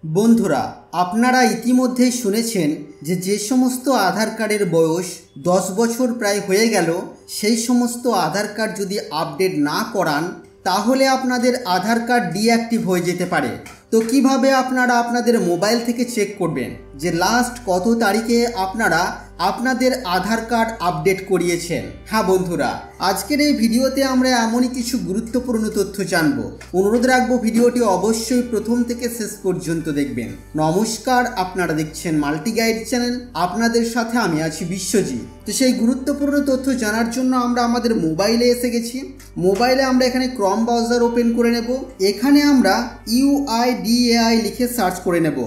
বন্ধুরা, আপনারা ইতিমধ্যেই শুনেছেন যে সমস্ত আধার কার্ডের বয়স 10 বছর প্রায় হয়ে গেল, সেই সমস্ত আধার কার্ড যদি আপডেট না করান তাহলে আপনাদের আধার কার্ড ডিঅ্যাক্টিভ হয়ে যেতে পারে। তো কিভাবে আপনারা আপনাদের মোবাইল থেকে চেক করবেন যে লাস্ট কত তারিখে আপনারা আপনাদের আধার কার্ড আপডেট করিয়েছেন? হ্যাঁ বন্ধুরা, আজকের এই ভিডিওতে আমরা এমনই কিছু গুরুত্বপূর্ণ তথ্য জানব। অনুরোধ রাখবো ভিডিওটি অবশ্যই প্রথম থেকে শেষ পর্যন্ত দেখবেন। নমস্কার, আপনারা দেখছেন মাল্টি গাইড চ্যানেল, আপনাদের সাথে আমি আছি বিশ্বজিৎ। তো সেই গুরুত্বপূর্ণ তথ্য জানার জন্য আমরা আমাদের মোবাইলে এসে গেছি। মোবাইলে আমরা এখানে ক্রম ব্রাউজার ওপেন করে নেব। এখানে আমরা UIDAI লিখে সার্চ করে নেব।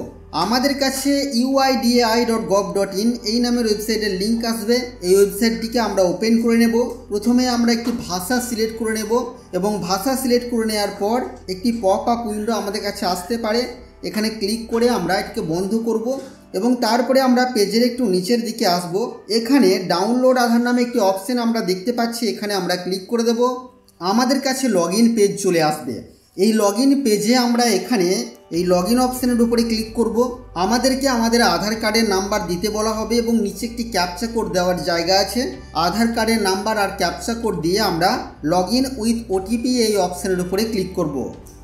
আমাদের কাছে uidai.gov.in এই নামের ওয়েবসাইটের লিঙ্ক আসবে। এই ওয়েবসাইটটিকে আমরা ওপেন করে নেব। প্রথমে আমরা একটি ভাষা সিলেক্ট করে নেব এবং ভাষা সিলেক্ট করে নেওয়ার পর একটি পপ আপ উইন্ডো আমাদের কাছে আসতে পারে। এখানে ক্লিক করে আমরা এটাকে বন্ধ করব এবং তারপরে আমরা পেজের একটু নিচের দিকে আসব। এখানে ডাউনলোড আধার নামে একটি অপশন আমরা দেখতে পাচ্ছি, এখানে আমরা ক্লিক করে দেব। আমাদের কাছে লগইন পেজ চলে আসবে। এই লগইন পেজে আমরা এখানে এই লগইন অপশনের উপরে ক্লিক করব। আমাদেরকে আমাদের আধার কার্ডের নাম্বার দিতে বলা হবে এবং নিচে একটি ক্যাপচা কোড দেওয়ার জায়গা আছে। আধার কার্ডের নাম্বার আর ক্যাপচা কোড দিয়ে আমরা লগইন উইথ OTP এই অপশনের উপরে ক্লিক করব।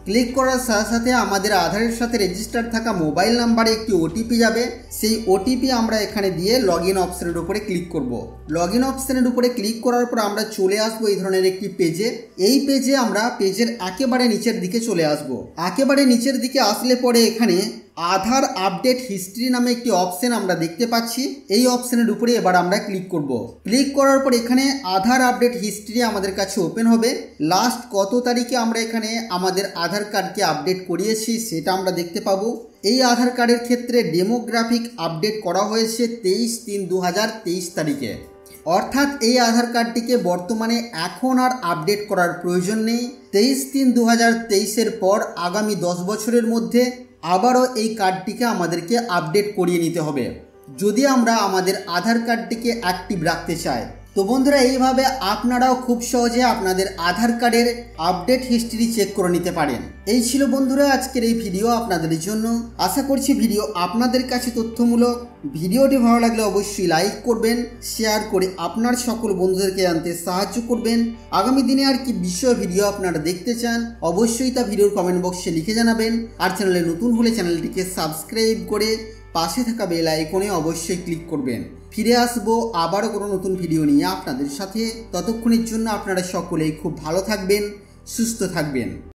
ক্লিক করার সাথে সাথে আমাদের আধারের সাথে রেজিস্টার থাকা মোবাইল নাম্বারে একটি OTP যাবে। সেই OTP আমরা এখানে দিয়ে লগইন অপশনের উপরে ক্লিক করব। লগইন অপশনের উপরে ক্লিক করার পর আমরা চলে আসবো এই ধরনের একটি পেজে। এই পেজে আমরা পেজের একেবারে নিচের দিকে চলে আসব। একেবারে নিচের দিকে আসলে পরে এখানে আধার আপডেট হিস্ট্রি নামে একটি অপশন আমরা দেখতে পাচ্ছি। এই অপশনের উপরে এবার আমরা ক্লিক করব। ক্লিক করার পর এখানে আধার আপডেট হিস্ট্রি আমাদের কাছে ওপেন হবে। লাস্ট কত তারিখে আমরা এখানে আমাদের আধার কার্ডকে আপডেট করিয়েছি সেটা আমরা দেখতে পাবো। এই আধার কার্ডের ক্ষেত্রে ডেমোগ্রাফিক আপডেট করা হয়েছে 23/3/2023 তারিখে। অর্থাৎ এই আধার কার্ডটিকে বর্তমানে এখন আর আপডেট করার প্রয়োজন নেই। 23/3/2023 পর আগামী 10 বছরের মধ্যে আবারও এই কার্ডটিকে আমাদেরকে আপডেট করিয়ে নিতে হবে যদি আমরা আমাদের আধার কার্ডটিকে অ্যাক্টিভ রাখতে চাই। তো বন্ধুরা, এইভাবে আপনারাও খুব সহজে আপনাদের আধার কার্ডের আপডেট হিস্ট্রি চেক করে নিতে পারেন। এই ছিল বন্ধুরা আজকের এই ভিডিও আপনাদের জন্য। আশা করছি ভিডিও আপনাদের কাছে তথ্যমূলক। ভিডিওটি ভালো লাগলে অবশ্যই লাইক করবেন, শেয়ার করে আপনার সকল বন্ধুদেরকে জানতে সাহায্য করবেন। আগামী দিনে আর কি বিষয় ভিডিও আপনারা দেখতে চান অবশ্যই তা ভিডিওর কমেন্ট বক্সে লিখে জানাবেন। আর চ্যানেলে নতুন হলে চ্যানেলটিকে সাবস্ক্রাইব করে পাশে থাকা বেল আইকনে অবশ্যই ক্লিক করবেন। ফিরে আসবো আবারও কোনো নতুন ভিডিও নিয়ে আপনাদের সাথে। ততক্ষণের জন্য আপনারা সকলেই খুব ভালো থাকবেন, সুস্থ থাকবেন।